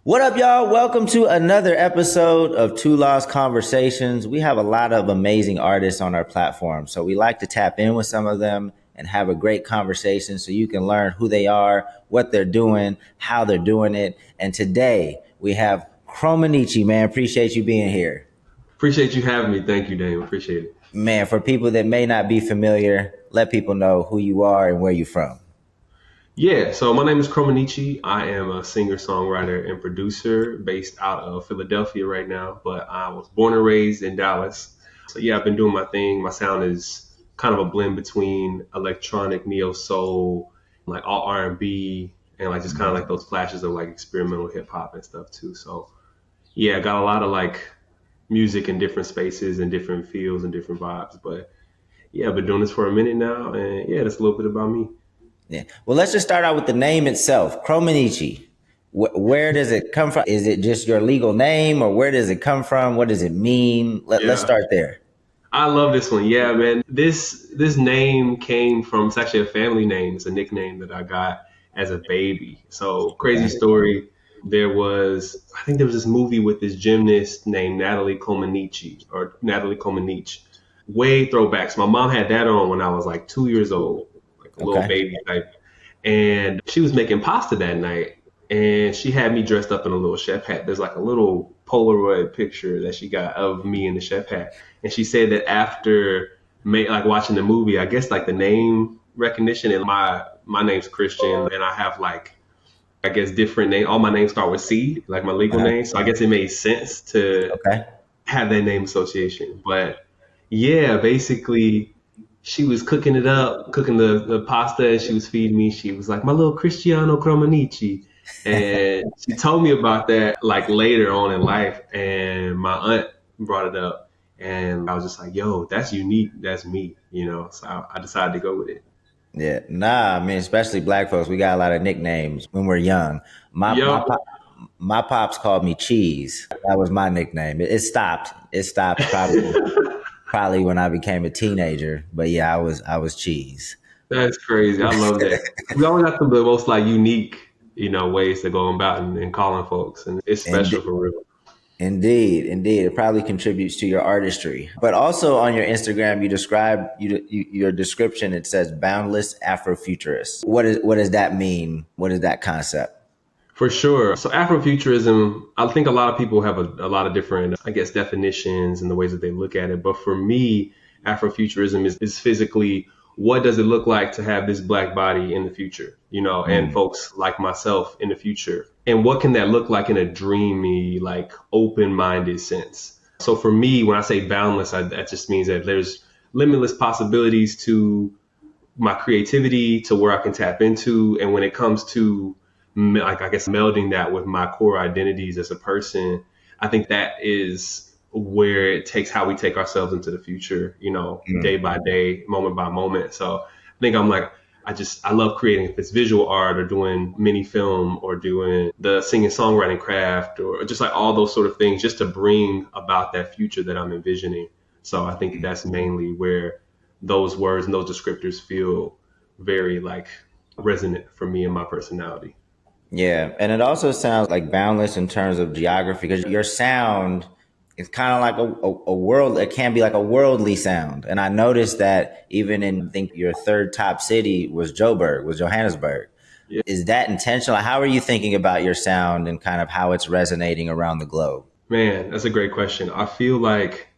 What up, y'all? Welcome to another episode of Two Lost Conversations. We have a lot of amazing artists on our platform, so we like to tap in with some of them and have a great conversation so you can learn who they are, what they're doing, how they're doing it. And today we have chromonicci, man. Appreciate you being here. Appreciate you having me. Thank you, Dane. Appreciate it. Man, for people that may not be familiar, let people know who you are and where you're from. Yeah, so my name is chromonicci. I am a singer, songwriter, and producer based out of Philadelphia right now, but I was born and raised in Dallas. So yeah, I've been doing my thing. My sound is kind of a blend between electronic, neo soul, like all R&B, and like just kind of like those flashes of like experimental hip hop and stuff too. So yeah, I got a lot of like music in different spaces and different feels and different vibes. But yeah, I've been doing this for a minute now, and yeah, that's a little bit about me. Yeah. Well, let's just start out with the name itself, chromonicci. Where does it come from? Is it just your legal name, or where does it come from? What does it mean? Let's Yeah. start there. I love this one. Yeah, man. This name came from, it's actually a family name. It's a nickname that I got as a baby. So crazy Okay. story. I think there was this movie with this gymnast named Natalie Comaneci. Way throwbacks. My mom had that on when I was like 2 years old, like a little Okay. baby type. And she was making pasta that night, and she had me dressed up in a little chef hat. There's like a little Polaroid picture that she got of me in the chef hat, and she said that after like watching the movie, I guess like the name recognition, and my name's Christian, and I have like I guess different name. All my names start with C, like my legal Uh-huh. name. So I guess it made sense to Okay. have that name association. But yeah, basically she was cooking it up, cooking the pasta, and she was feeding me. She was like, my little Cristiano Cromanici. And she told me about that like later on in life. And my aunt brought it up. And I was just like, yo, that's unique. That's me, So I decided to go with it. Yeah. Nah, I mean, especially black folks, we got a lot of nicknames when we're young. My my Yo, pop, my pops called me Cheese. That was my nickname. It stopped. It stopped probably when I became a teenager. But yeah, I was Cheese. that's crazy. I love that. We all got the most like unique, ways to go about and calling folks. And it's And special for real. Indeed, indeed, it probably contributes to your artistry. But also on your Instagram, you describe your description. It says boundless Afrofuturist. What does that mean? What is that concept? For sure. So Afrofuturism, I think a lot of people have a lot of different, I guess, definitions and the ways that they look at it. But for me, Afrofuturism is physically what does it look like to have this black body in the future, and Mm, folks like myself in the future. And what can that look like in a dreamy, like open-minded sense? So for me, when I say boundless, that just means that there's limitless possibilities to my creativity, to where I can tap into. And when it comes to like I guess melding that with my core identities as a person, I think that is where it takes how we take ourselves into the future, day mm. by day, moment by moment. So I think I'm like I love creating, if it's visual art or doing mini film or doing the singing songwriting craft or just like all those sort of things just to bring about that future that I'm envisioning. So I think that's mainly where those words and those descriptors feel very like resonant for me and my personality. Yeah, and it also sounds like boundless in terms of geography because your sound is kind of like a world. It can be like a worldly sound, and I noticed that even in I think your third top city was Johannesburg. Yeah, Is that intentional? How are you thinking about your sound and kind of how it's resonating around the globe? man, that's a great question. I feel like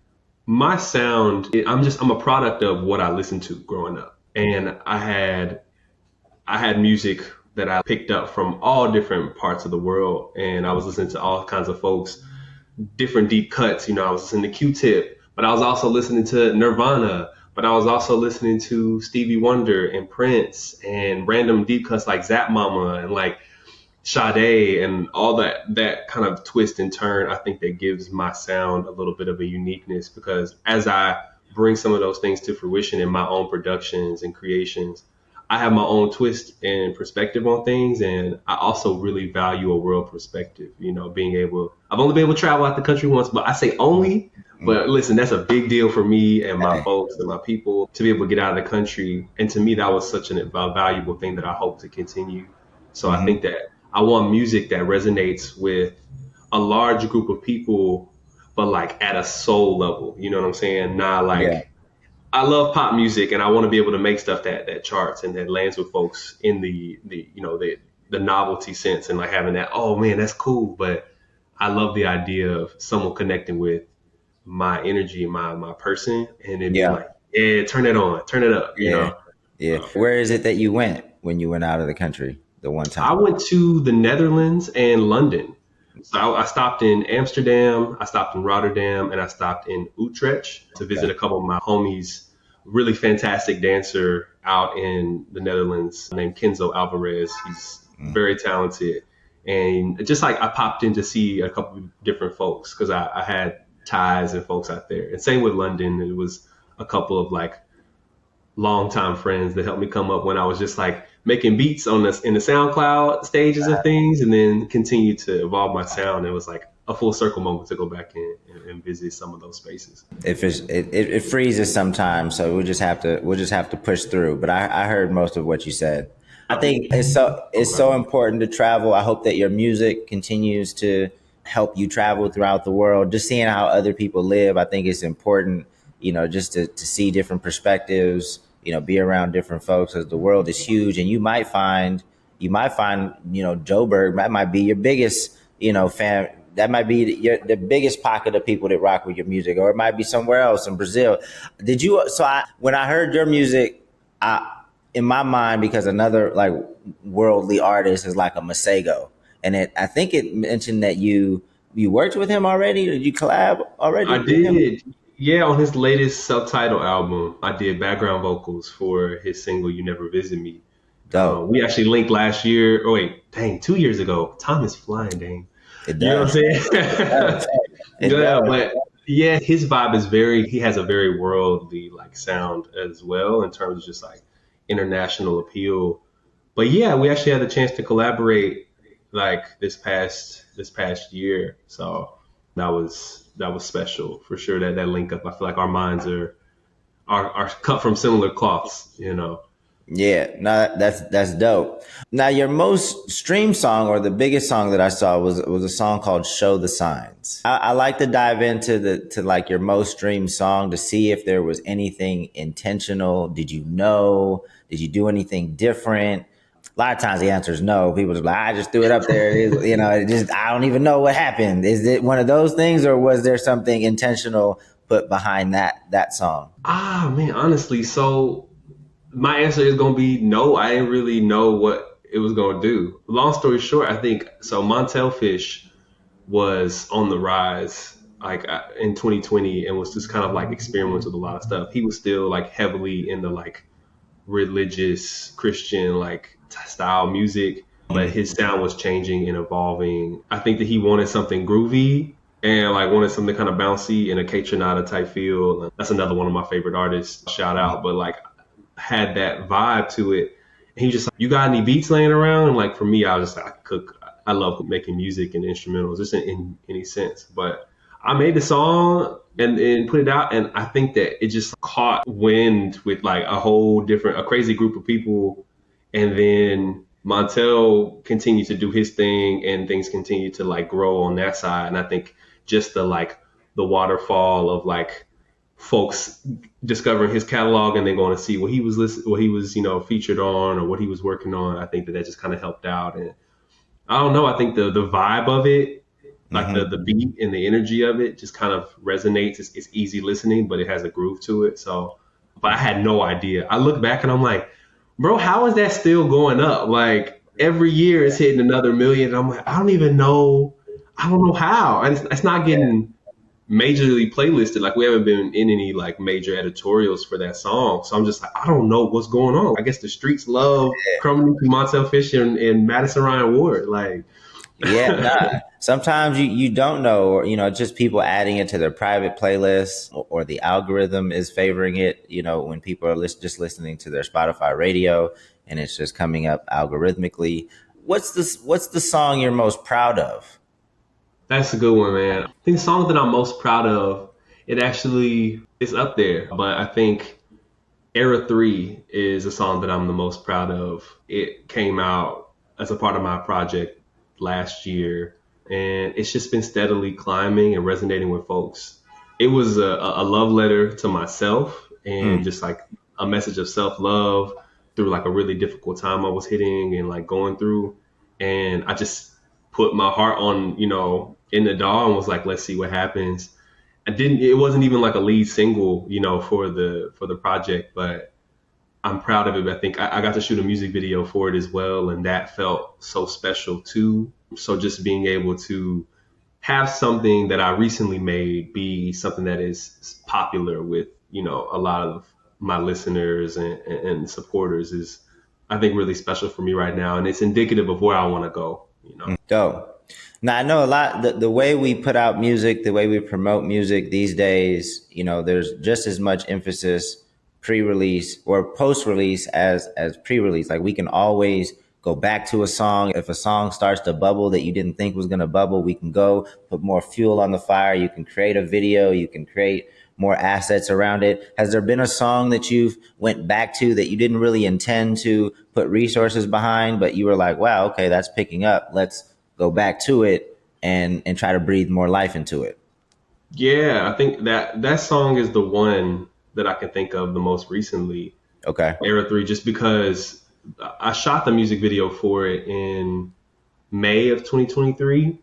my sound, I'm a product of what I listened to growing up. And I had music that I picked up from all different parts of the world, and I was listening to all kinds of folks, different deep cuts. I was listening to Q-Tip, but I was also listening to Nirvana, but I was also listening to Stevie Wonder and Prince and random deep cuts like Zap Mama and like Sade and all that kind of twist and turn. I think that gives my sound a little bit of a uniqueness because as I bring some of those things to fruition in my own productions and creations, I have my own twist and perspective on things. And I also really value a world perspective, I've only been able to travel out the country once, but I say only, Mm. but listen, that's a big deal for me and my folks and my people to be able to get out of the country. And to me, that was such a valuable thing that I hope to continue. So I Hmm. think that I want music that resonates with a large group of people, but like at a soul level. You know what I'm saying? Not Yeah. like I love pop music and I want to be able to make stuff that charts and that lands with folks in the novelty sense and like having that, oh man, that's cool. But I love the idea of someone connecting with my energy, my person, and then being Yeah. like, yeah, turn it on, turn it up, you Yeah. know. Yeah. Where is it that you went when you went out of the country the one I time? went to the Netherlands and London. So I stopped in Amsterdam, I stopped in Rotterdam, and I stopped in Utrecht to visit Okay. a couple of my homies. Really fantastic dancer out in the Netherlands named Kenzo Alvarez. He's Mm. very talented. And just like I popped in to see a couple of different folks because I had ties and folks out there. And same with London. It was a couple of like longtime friends that helped me come up when I was just like making beats on this in the SoundCloud stages of things, and then continue to evolve my sound. It was like a full circle moment to go back in and visit some of those spaces. It freezes sometimes, so we'll just have to push through. But I heard most of what you said. I think it's so Okay. important to travel. I hope that your music continues to help you travel throughout the world. Just seeing how other people live, I think it's important. Just to see different perspectives. Be around different folks, because the world is huge, and you might find Joburg that might be your biggest fan. That might be the biggest pocket of people that rock with your music, or it might be somewhere else in Brazil. Did you? So when I heard your music, in my mind, because another like worldly artist is like a Masego, and I think it mentioned that you worked with him already. Did you collab I already with him? did. Yeah, on his latest subtitle album, I did background vocals for his single "You Never Visit Me." Dope. We actually linked last year. Oh wait, dang, 2 years ago. Time is flying, dang. It You know what does. I'm It saying? does. It Yeah, does. but yeah, his vibe is he has a very worldly like sound as well in terms of just like international appeal. But yeah, we actually had the chance to collaborate like this past year. So that was special for sure, that link up. I feel like our minds are cut from similar cloths, you know. Yeah, no, that's dope. Now, your most streamed song, or the biggest song that I saw, was a song called "Show the Signs." I like to dive into to like your most streamed song to see if there was anything intentional. Did you know? Did you do anything different? A lot of times the answer is no. People just like, I just threw it up there. I don't even know what happened. Is it one of those things, or was there something intentional put behind that song? Ah man, honestly, so my answer is gonna be no. I didn't really know what it was gonna do. Long story short, I think so. Montel Fish was on the rise like in 2020 and was just kind of like experimenting with a lot of stuff. He was still like heavily in the like religious Christian like style music, but his sound was changing and evolving. I think that he wanted something groovy and like wanted something kind of bouncy in a K Tronada type feel. That's another one of my favorite artists. Shout out, but like had that vibe to it. And he just like, you got any beats laying around? And like for me, I was just like, I cook. I love making music and instrumentals, just in any sense. But I made the song and put it out, and I think that it just caught wind with like a crazy group of people, and then Montel continued to do his thing, and things continued to like grow on that side. And I think just the waterfall of like folks discovering his catalog and then going to see what he was featured on or what he was working on. I think that just kind of helped out, and I don't know. I think the vibe of it, like Hmm. the beat and the energy of it, just kind of resonates. It's easy listening, but it has a groove to it. So, but I had no idea. I look back and I'm like, bro, how is that still going up? Like every year it's hitting another million. And I'm like, I don't even know. I don't know how. And it's not getting majorly playlisted. Like we haven't been in any like major editorials for that song. So I'm just like, I don't know what's going on. I guess the streets love Chromonicci, Montel Fisher, and Madison Ryan Ward. Like, Yeah, nah. Sometimes you don't know, or just people adding it to their private playlists, or the algorithm is favoring it. When people are just listening to their Spotify radio, and it's just coming up algorithmically. What's the song you're most proud of? that's a good one, man. I think the song that I'm most proud of, it actually is up there, but I think Era 3 is a song that I'm the most proud of. It came out as a part of my project last year, and it's just been steadily climbing and resonating with folks. It was a love letter to myself and Mm. just like a message of self love through like a really difficult time I was hitting and like going through. And I just put my heart on, in the DAW and was like, let's see what happens. It wasn't even like a lead single, for the project, but I'm proud of it. I think I got to shoot a music video for it as well, and that felt so special too. So just being able to have something that I recently made be something that is popular with, a lot of my listeners and supporters is, I think, really special for me right now. And it's indicative of where I want to go. Dope. Now I know a lot. The way we put out music, the way we promote music these days, there's just as much emphasis pre-release or post-release as pre-release. Like we can always go back to a song. If a song starts to bubble that you didn't think was going to bubble, we can go put more fuel on the fire. You can create a video. You can create more assets around it. Has there been a song that you've went back to that you didn't really intend to put resources behind, but you were like, wow, okay, that's picking up. Let's go back to it and try to breathe more life into it? Yeah, I think that song is the one that I can think of the most recently, Okay. Era 3, just because I shot the music video for it in May of 2023,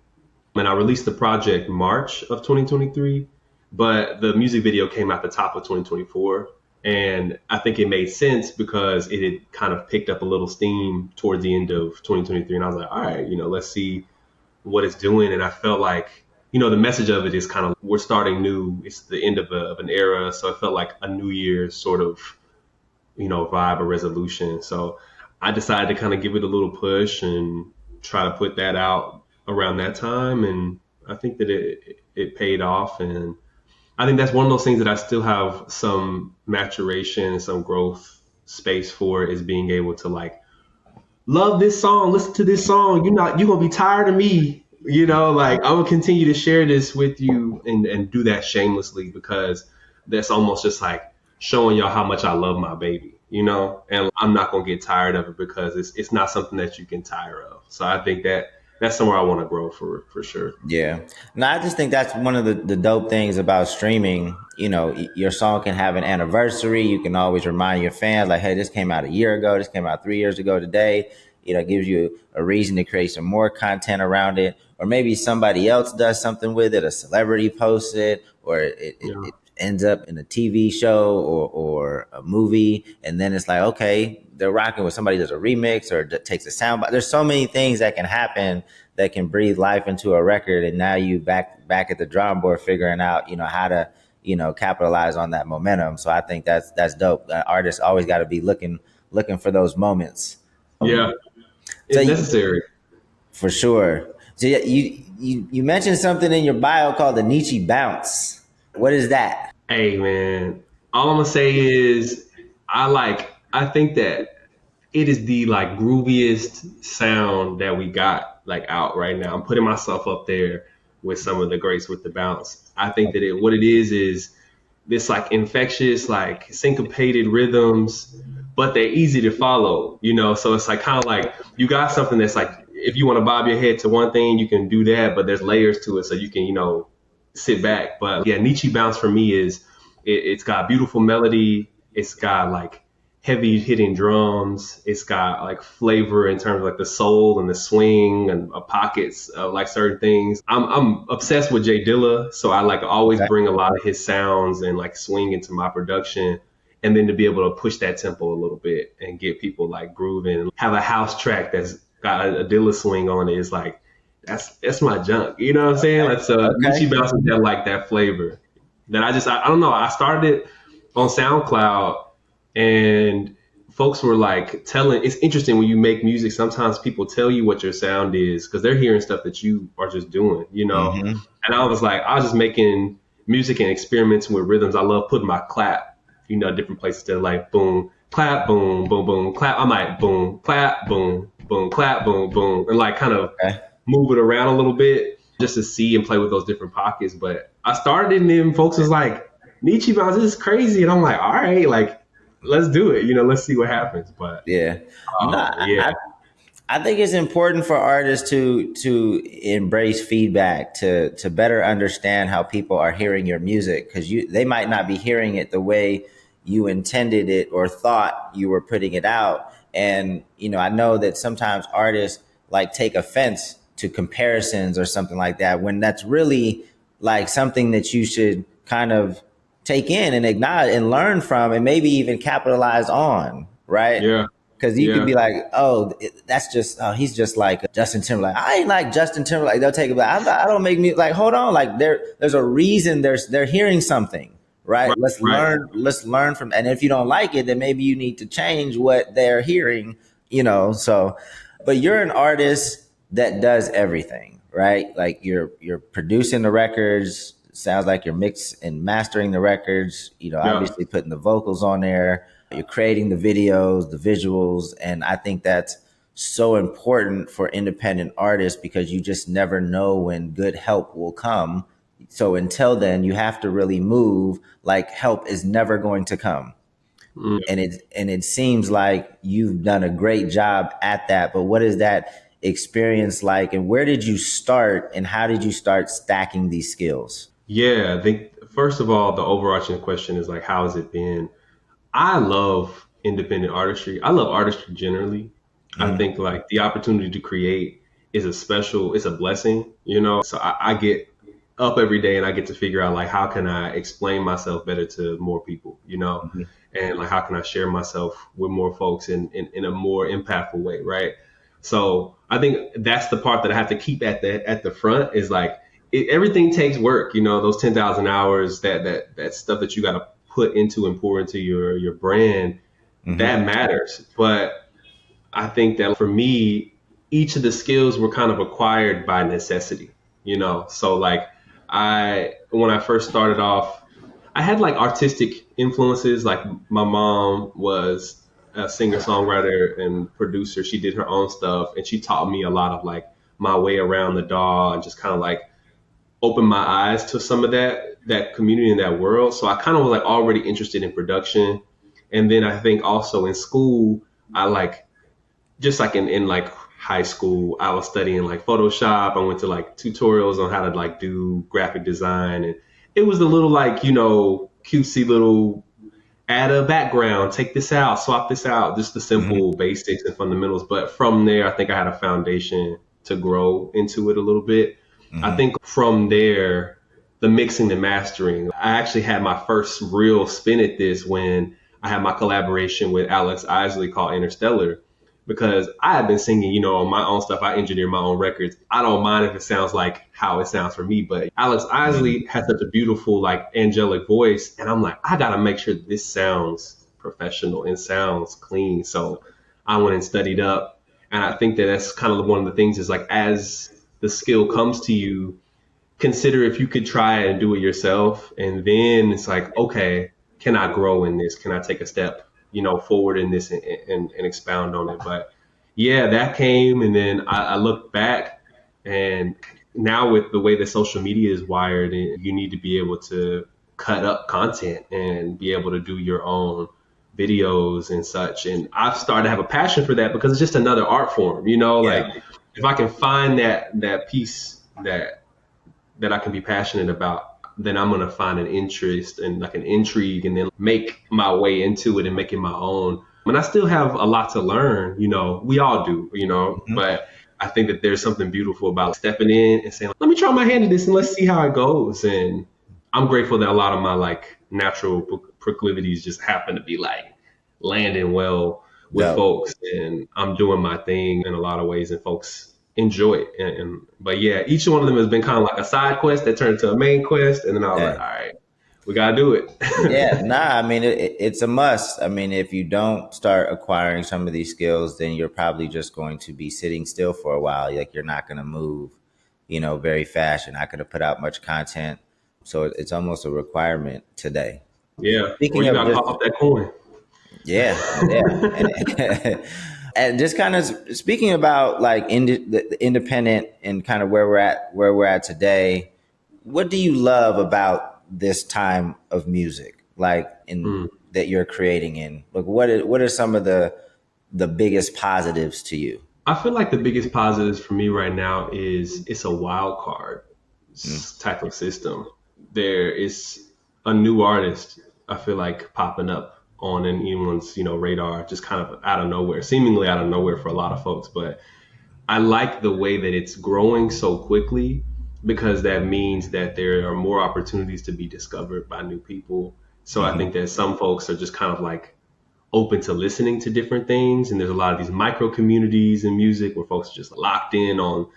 and I released the project March of 2023, but the music video came out the top of 2024. And I think it made sense because it had kind of picked up a little steam towards the end of 2023. And I was like, all right, let's see what it's doing. And I felt like, the message of it is kind of, we're starting new. It's the end of an era. So it felt like a New Year's sort of, vibe or resolution. So I decided to kind of give it a little push and try to put that out around that time. And I think that it paid off. And I think that's one of those things that I still have some maturation, some growth space for, is being able to like love this song, listen to this song. You're gonna be tired of me. Like I'm gonna continue to share this with you and do that shamelessly, because that's almost just like showing y'all how much I love my baby. And I'm not gonna get tired of it because it's not something that you can tire of. So I think that's somewhere I want to grow for sure. Yeah. No, I just think that's one of the dope things about streaming. Your song can have an anniversary. You can always remind your fans, like, hey, this came out a year ago. This came out 3 years ago today. It gives you a reason to create some more content around it. Or maybe somebody else does something with it. A celebrity posts it, or it ends up in a TV show or a movie. And then it's like, okay, they're rocking with somebody does a remix or takes a sound. There's so many things that can happen that can breathe life into a record. And now you back at the drawing board figuring out, how to, capitalize on that momentum. So I think that's dope. Artists always got to be looking for those moments. Yeah, So it's necessary. for sure. So you mentioned something in your bio called the Nietzsche bounce. What is that? Hey man, all I'm gonna say is I think that it is the like grooviest sound that we got like out right now. I'm putting myself up there with some of the greats with the bounce. I think that what it is this like infectious, like syncopated rhythms, but they're easy to follow. So it's like kind of like you got something that's like, if you want to bob your head to one thing, you can do that, but there's layers to it, so you can, sit back. But yeah, Nietzsche bounce for me is it's got beautiful melody. It's got like heavy hitting drums. It's got like flavor in terms of like the soul and the swing and pockets of like certain things. I'm obsessed with Jay Dilla, so I like always bring a lot of his sounds and like swing into my production. And then to be able to push that tempo a little bit and get people like grooving, have a house track that's got a Dilla swing on it is like, that's my junk. You know what I'm saying? Like, so Nietzsche bounces that like that flavor that I don't know. I started it on SoundCloud and folks were like it's interesting when you make music, sometimes people tell you what your sound is because they're hearing stuff that you are just doing. And I was just making music and experimenting with rhythms. I love putting my clap, different places that like boom, clap, boom, boom, boom, clap. I might boom, clap, boom, boom, clap, boom, boom, and like kind of move it around a little bit just to see and play with those different pockets. But I started and then folks was like, Nietzsche bounce, this is crazy. And I'm like, all right, like, let's do it. Let's see what happens. But yeah. yeah. I think it's important for artists to embrace feedback, to better understand how people are hearing your music, because they might not be hearing it the way you intended it or thought you were putting it out. And I know that sometimes artists like take offense to comparisons or something like that, when that's really like something that you should kind of take in and acknowledge and learn from, and maybe even capitalize on, right? Yeah, Because you could yeah, be like, oh, that's just, he's just like Justin Timberlake. I ain't like Justin Timberlake. They'll take it back. I don't make music. Like, hold on. Like, there's a reason they're hearing something, right? right, Let's right. learn. Let's learn from. And if you don't like it, then maybe you need to change what they're hearing. So, but you're an artist that does everything, right? Like you're producing the records. Sounds like you're mixing and mastering the records. Yeah. Obviously putting the vocals on there. You're creating the videos, the visuals, and I think that's so important for independent artists, because you just never know when good help will come. So until then, you have to really move like help is never going to come. Mm. And it seems like you've done a great job at that. But what is that experience like, and where did you start, and how did you start stacking these skills? Yeah, I think first of all, the overarching question is like, how has it been? I love independent artistry. I love artistry generally. I Mm-hmm. think like the opportunity to create it's a blessing, So I get up every day and I get to figure out like how can I explain myself better to more people, and like how can I share myself with more folks in a more impactful way, right? So I think that's the part that I have to keep at the front is like everything takes work, those 10,000 hours, that stuff that you got to put into and pour into your brand, Mm-hmm. that matters. But I think that for me, each of the skills were kind of acquired by necessity, So like when I first started off, I had like artistic influences. Like my mom was a singer songwriter and producer. She did her own stuff and she taught me a lot of like my way around the DAW and just kind of like opened my eyes to some of that community and that world. So I kind of was like already interested in production. And then I think also in school, I like just like in like high school, I was studying like Photoshop. I went to like tutorials on how to like do graphic design, and it was a little like, cutesy little add a background, take this out, swap this out, just the Mm-hmm. simple basics and fundamentals. But from there, I think I had a foundation to grow into it a little bit. I Mm-hmm. think from there, the mixing and mastering, I actually had my first real spin at this when I had my collaboration with Alex Isley called Interstellar, because I have been singing, on my own stuff. I engineer my own records. I don't mind if it sounds like how it sounds for me, but Alex Mm-hmm. Isley has such a beautiful, like angelic voice. And I'm like, I got to make sure this sounds professional and sounds clean. So I went and studied up. And I think that that's kind of one of the things is like, as the skill comes to you, consider if you could try and do it yourself. And then it's like, okay, can I grow in this? Can I take a step, forward in this and expound on it? But yeah, that came. And then I looked back, and now with the way that social media is wired, you need to be able to cut up content and be able to do your own videos and such. And I've started to have a passion for that because it's just another art form, Yeah. like if I can find that piece that I can be passionate about, then I'm gonna find an interest and like an intrigue, and then make my way into it and make it my own. And I still have a lot to learn, we all do, Mm-hmm. but I think that there's something beautiful about stepping in and saying, let me try my hand at this and let's see how it goes. And I'm grateful that a lot of my like natural proclivities just happen to be like landing well with Dope. folks, and I'm doing my thing in a lot of ways and folks enjoy it. But yeah, each one of them has been kind of like a side quest that turned into a main quest, and then I was like, Yeah. all right, we gotta do Yeah, it. nah, I mean, it's a must. I mean, if you don't start acquiring some of these skills, then you're probably just going to be sitting still for a while. Like, you're not going to move, very fast. You're not going to put out much content. So it's almost a requirement today. Yeah, or Speaking you of gotta just, cough up that coin. yeah, yeah. And just kind of speaking about like the independent and kind of where we're at today, what do you love about this time of music, like in Mm. that you're creating in? Like, what are some of the biggest positives to you? I feel like the biggest positives for me right now is it's a wild card Mm. type of system. There is a new artist I feel like popping up on anyone's radar, just kind of out of nowhere, seemingly out of nowhere for a lot of folks. But I like the way that it's growing so quickly because that means that there are more opportunities to be discovered by new people. So I Hmm. think that some folks are just kind of like open to listening to different things. And there's a lot of these micro communities in music where folks are just locked in on,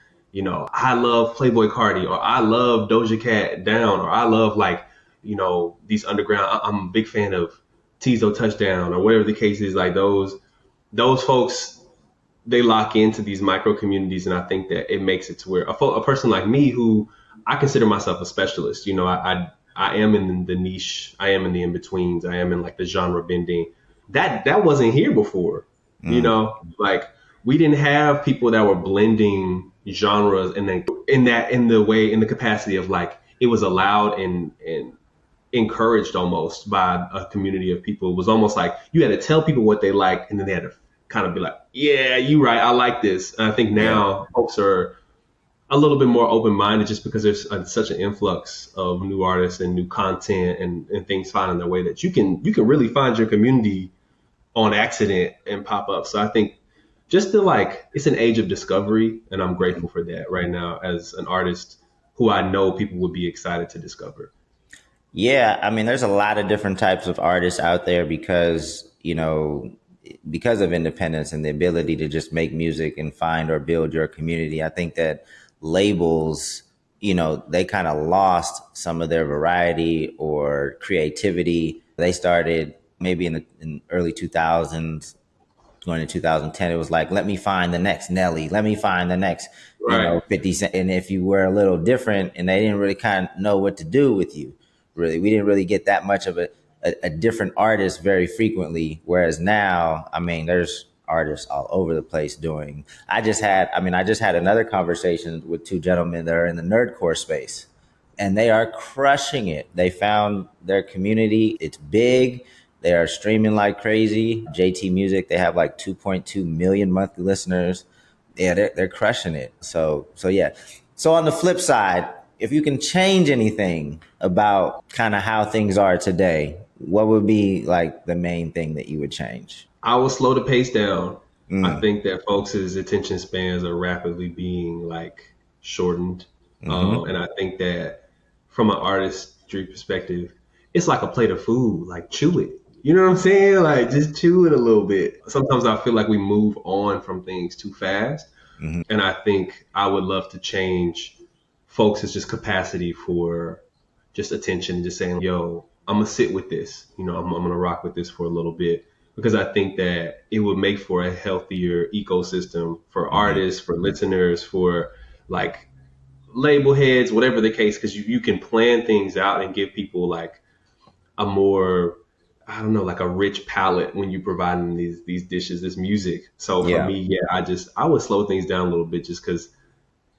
I love Playboy Cardi, or I love Doja Cat Down, or I love like, these underground. I'm a big fan of Tizo Touchdown, or whatever the case is. Like those folks, they lock into these micro communities, and I think that it makes it to where a person like me, who I consider myself a specialist, I am in the niche, I am in the in betweens, I am in like the genre bending. That wasn't here before, Mm. like we didn't have people that were blending genres, and then in the capacity of like it was allowed and encouraged almost by a community of people. It was almost like you had to tell people what they liked, and then they had to kind of be like, "Yeah, you right, I like this." And I think Yeah. now folks are a little bit more open minded, just because there's such an influx of new artists and new content and things finding their way that you can really find your community on accident and pop up. So I think just the like it's an age of discovery, and I'm grateful for that right now as an artist who I know people would be excited to discover. Yeah, I mean, there's a lot of different types of artists out there because, because of independence and the ability to just make music and find or build your community. I think that labels, they kind of lost some of their variety or creativity. They started maybe in early 2000s, going to 2010, it was like, let me find the next Nelly, let me find the next, Right. 50 Cent. And if you were a little different and they didn't really kind of know what to do with you, really, we didn't really get that much of a different artist very frequently. Whereas now, I mean, there's artists all over the place doing. I just had another conversation with two gentlemen that are in the nerdcore space and they are crushing it. They found their community. It's big. They are streaming like crazy. JT Music, they have like 2.2 million monthly listeners. Yeah, they're crushing it. So yeah. So on the flip side, if you can change anything about kind of how things are today, what would be like the main thing that you would change? I will slow the pace down. I Mm. think that folks' attention spans are rapidly being like shortened. Mm-hmm. And I think that from an artistry perspective, it's like a plate of food, like chew it. You know what I'm saying? Like just chew it a little bit. Sometimes I feel like we move on from things too fast. Mm-hmm. And I think I would love to change folks' just capacity for just attention, just saying, yo, I'm gonna sit with this. I'm gonna rock with this for a little bit because I think that it would make for a healthier ecosystem for Mm-hmm. artists, for listeners, for like label heads, whatever the case, because you can plan things out and give people like a more, I don't know, like a rich palette when you provide them these dishes, this music. So for Yeah. me, yeah, I would slow things down a little bit just because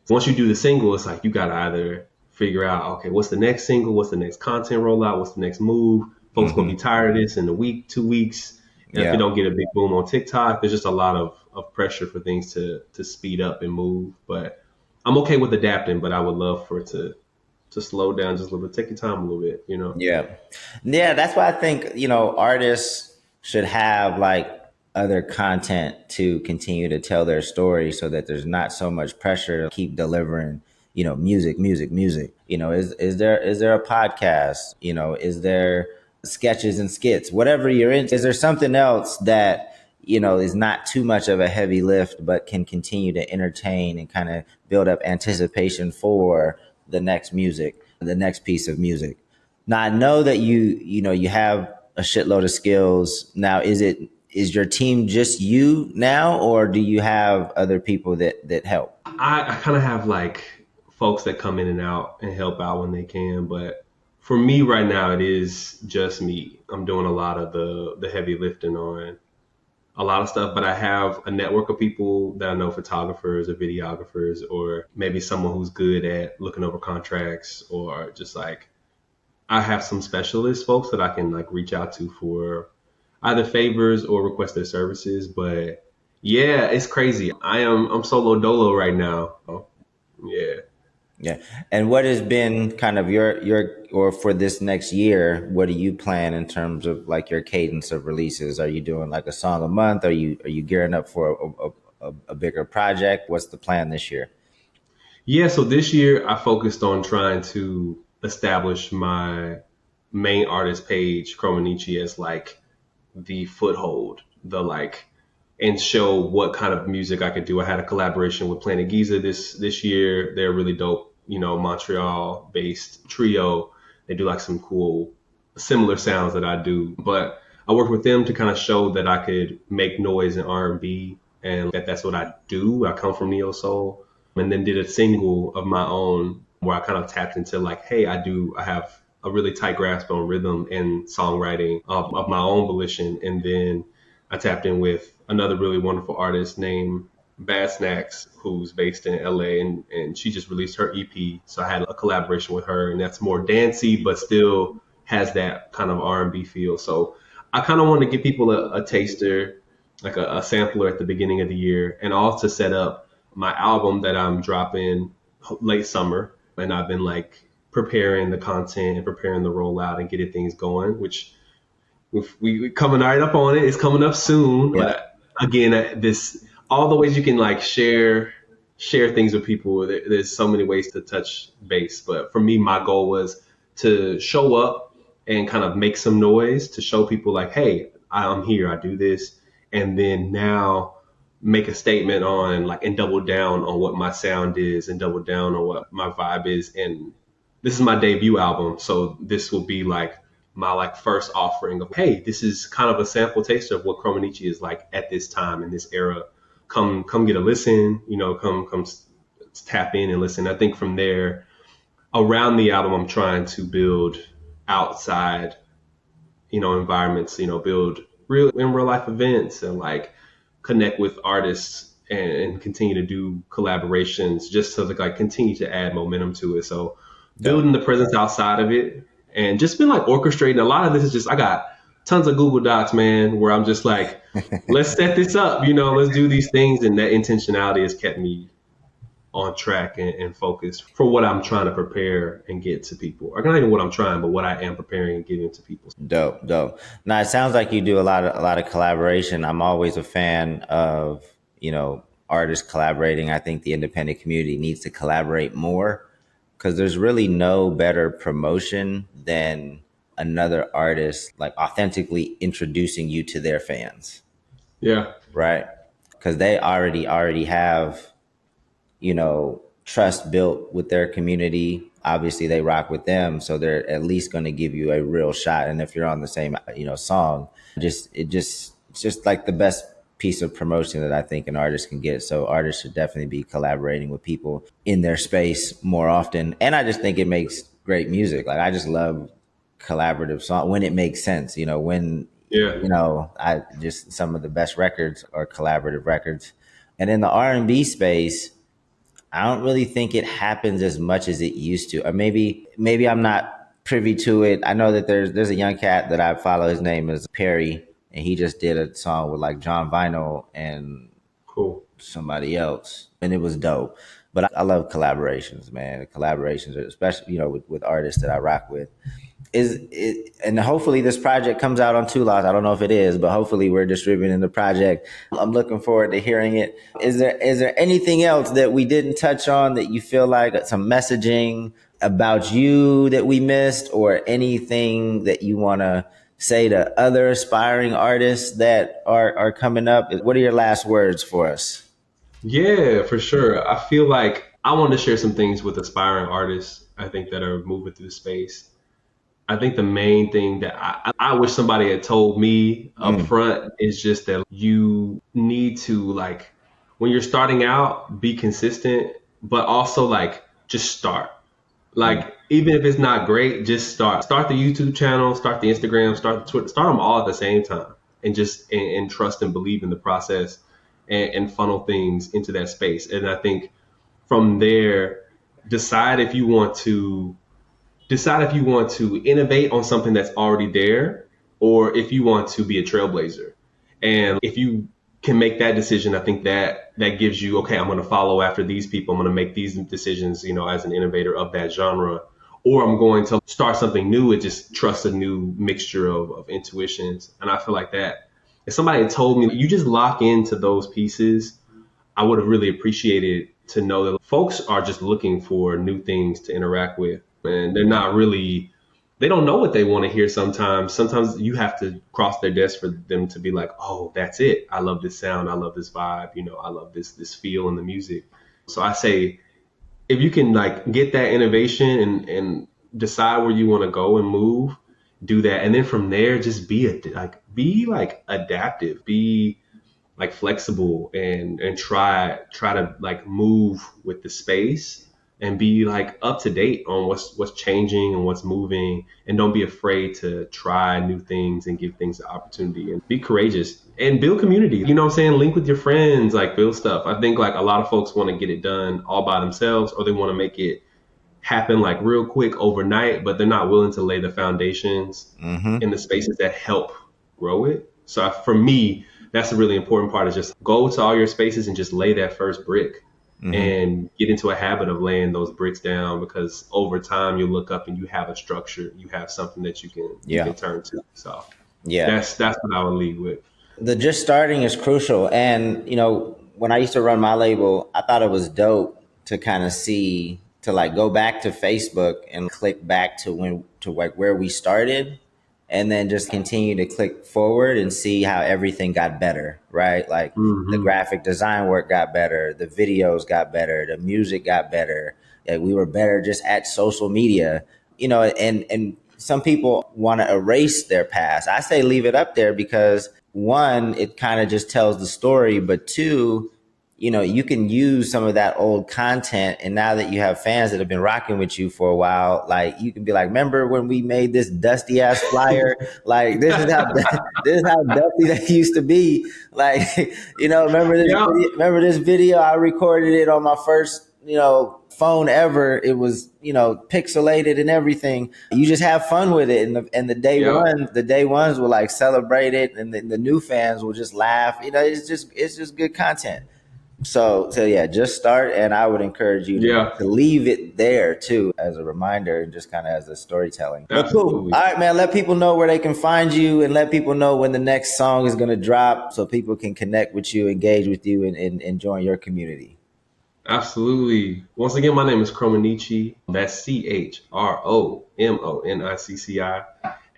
once you do the single, it's like you got to either figure out, okay, what's the next single? What's the next content rollout? What's the next move? Folks gonna be Mm-hmm. tired of this in a week, 2 weeks. And if it Yeah. don't get a big boom on TikTok, there's just a lot of pressure for things to speed up and move. But I'm okay with adapting, but I would love for it to slow down just a little bit. Take your time a little bit. Yeah. Yeah, that's why I think, artists should have like other content to continue to tell their story so that there's not so much pressure to keep delivering, music, music, music. Is there a podcast? Is there sketches and skits? Whatever you're into, is there something else that, is not too much of a heavy lift but can continue to entertain and kind of build up anticipation for the next music, the next piece of music? Now I know that you have a shitload of skills. Now is your team just you now, or do you have other people that help? I kind of have like folks that come in and out and help out when they can, but for me right now, it is just me. I'm doing a lot of the heavy lifting on a lot of stuff, but I have a network of people that I know, photographers or videographers, or maybe someone who's good at looking over contracts, or just like I have some specialist folks that I can like reach out to for either favors or request their services. But Yeah, it's crazy. I'm solo dolo right now. Yeah. Yeah. And what has been kind of or for this next year, what do you plan in terms of like your cadence of releases? Are you doing like a song a month? Are you gearing up for a bigger project? What's the plan this year? Yeah, so this year I focused on trying to establish my main artist page, chromonicci, as like the foothold, the like, and show what kind of music I could do. I had a collaboration with Planet Giza this year. They're really dope, Montreal based trio. They do like some cool similar sounds that I do, but I worked with them to kind of show that I could make noise in R&B and that that's what I do. I come from neo soul, and then did a single of my own where I kind of tapped into like, hey, I have a really tight grasp on rhythm and songwriting of my own volition. And then I tapped in with another really wonderful artist named Bad Snacks, who's based in LA, and she just released her EP. So I had a collaboration with her, and that's more dancey, but still has that kind of R&B feel. So I kind of want to give people a taster, like a sampler at the beginning of the year, and also set up my album that I'm dropping late summer. And I've been like preparing the content and preparing the rollout and getting things going, which we coming right up on it. It's coming up soon. Yeah. But again, this all the ways you can like share things with people. There's so many ways to touch base. But for me, my goal was to show up and kind of make some noise to show people like, hey, I'm here. I do this, and then now make a statement on like and double down on what my sound is and double down on what my vibe is. And this is my debut album, so this will be like my like first offering of, hey, this is kind of a sample taster of what chromonicci is like at this time in this era. Come get a listen, come tap in and listen. I think from there, around the album, I'm trying to build outside, environments, build real life events and like connect with artists and continue to do collaborations just to like continue to add momentum to it. So Dope. building the presence outside of it and just been like orchestrating. A lot of this is just I got tons of Google Docs, man, where I'm just like, let's set this up, let's do these things, and that intentionality has kept me on track and focused for what I'm trying to prepare and get to people. Or not even what I'm trying, but what I am preparing and giving to people. Dope, dope. Now it sounds like you do a lot of collaboration. I'm always a fan of, artists collaborating. I think the independent community needs to collaborate more because there's really no better promotion than another artist like authentically introducing you to their fans, Yeah. right? Because they already have, trust built with their community. Obviously they rock with them, so they're at least going to give you a real shot. And if you're on the same, song, it's just like the best piece of promotion that I think an artist can get. So artists should definitely be collaborating with people in their space more often. And I just think it makes great music. Like I just love collaborative song when it makes sense, when Yeah. I just some of the best records are collaborative records. And in the R&B space, I don't really think it happens as much as it used to. Or maybe I'm not privy to it. I know that there's a young cat that I follow. His name is Perry, and he just did a song with like John Vinyl and Cool. somebody else, and it was dope. But I love collaborations, man. Collaborations, especially with artists that I rock with. Is it, and hopefully this project comes out on Two Lots. I don't know if it is, but hopefully we're distributing the project. I'm looking forward to hearing it. Is there anything else that we didn't touch on that you feel like some messaging about you that we missed, or anything that you want to say to other aspiring artists that are coming up? What are your last words for us? Yeah, for sure. I feel like I want to share some things with aspiring artists, I think, that are moving through the space. I think the main thing that I wish somebody had told me up Mm, front is just that you need to like when you're starting out, be consistent, but also like just start. mm, Like even if it's not great, just start. Start the YouTube channel, start the Instagram, start the Twitter, start them all at the same time, and just and trust and believe in the process and funnel things into that space. And I think from there, decide if you want to decide if you want to innovate on something that's already there or if you want to be a trailblazer. And if you can make that decision, I think that gives you, okay, I'm going to follow after these people. I'm going to make these decisions, as an innovator of that genre, or I'm going to start something new and just trust a new mixture of intuitions. And I feel like that if somebody had told me you just lock into those pieces, I would have really appreciated to know that folks are just looking for new things to interact with, and they're not really, they don't know what they want to hear sometimes. Sometimes you have to cross their desk for them to be like, oh, that's it. I love this sound. I love this vibe. I love this feel in the music. So I say, if you can like get that innovation and decide where you want to go and move, do that. And then from there, just be like adaptive, be like flexible and try to like move with the space and be like up to date on what's changing and what's moving, and don't be afraid to try new things and give things the opportunity, and be courageous and build community. You know what I'm saying? Link with your friends, like build stuff. I think like a lot of folks want to get it done all by themselves, or they want to make it happen like real quick overnight, but they're not willing to lay the foundations in the spaces that help grow it. So for me, that's a really important part, is just go to all your spaces and just lay that first brick and get into a habit of laying those bricks down, because over time you look up and you have a structure, you have something that you can turn to. So that's what I would lead with. The just starting is crucial. And, when I used to run my label, I thought it was dope to kind of see, to like go back to Facebook and click back to like where we started, and then just continue to click forward and see how everything got better, right? Like the graphic design work got better, the videos got better, the music got better. Like we were better just at social media, and some people want to erase their past. I say leave it up there because, one, it kind of just tells the story, but two, you can use some of that old content. And now that you have fans that have been rocking with you for a while, like you can be like, remember when we made this dusty ass flyer? Like this is how dusty that used to be. Like, remember this video? I recorded it on my first, phone ever. It was, pixelated and everything. You just have fun with it. And the day ones will like celebrate it, and the new fans will just laugh. It's just good content. So yeah, just start, and I would encourage you to leave it there too, as a reminder and just kind of as a storytelling. Absolutely. Cool. All right, man. Let people know where they can find you, and let people know when the next song is going to drop, so people can connect with you, engage with you, and join your community. Absolutely. Once again, my name is chromonicci. That's CHROMONICCI.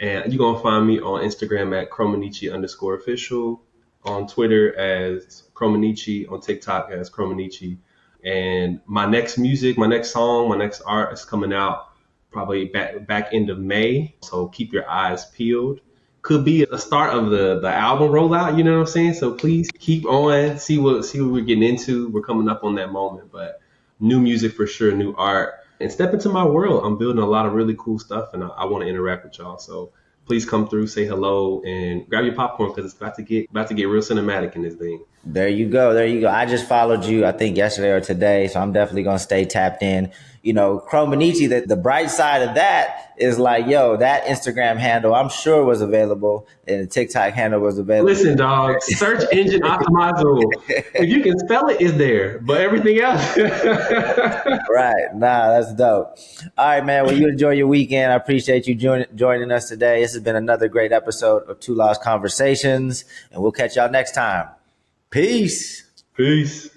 And you're going to find me on Instagram at chromonicci_official, on Twitter as chromonicci, on TikTok as chromonicci. And my next music, my next song, my next art is coming out probably back end of May. So keep your eyes peeled. Could be a start of the album rollout, you know what I'm saying? So please keep on, see what we're getting into. We're coming up on that moment, but new music for sure, new art, and step into my world. I'm building a lot of really cool stuff, and I want to interact with y'all. So please come through, say hello, and grab your popcorn, because it's about to get real cinematic in this thing. There you go. I just followed you, I think yesterday or today, so I'm definitely gonna stay tapped in. Chromonicci, the bright side of that is like, that Instagram handle I'm sure was available, and the TikTok handle was available. Listen, dog, search engine optimizer. If you can spell it, it's there, but everything else. Right. Nah, that's dope. All right, man. Well, you enjoy your weekend. I appreciate you joining us today. This has been another great episode of Two Lost Conversations, and we'll catch y'all next time. Peace. Peace.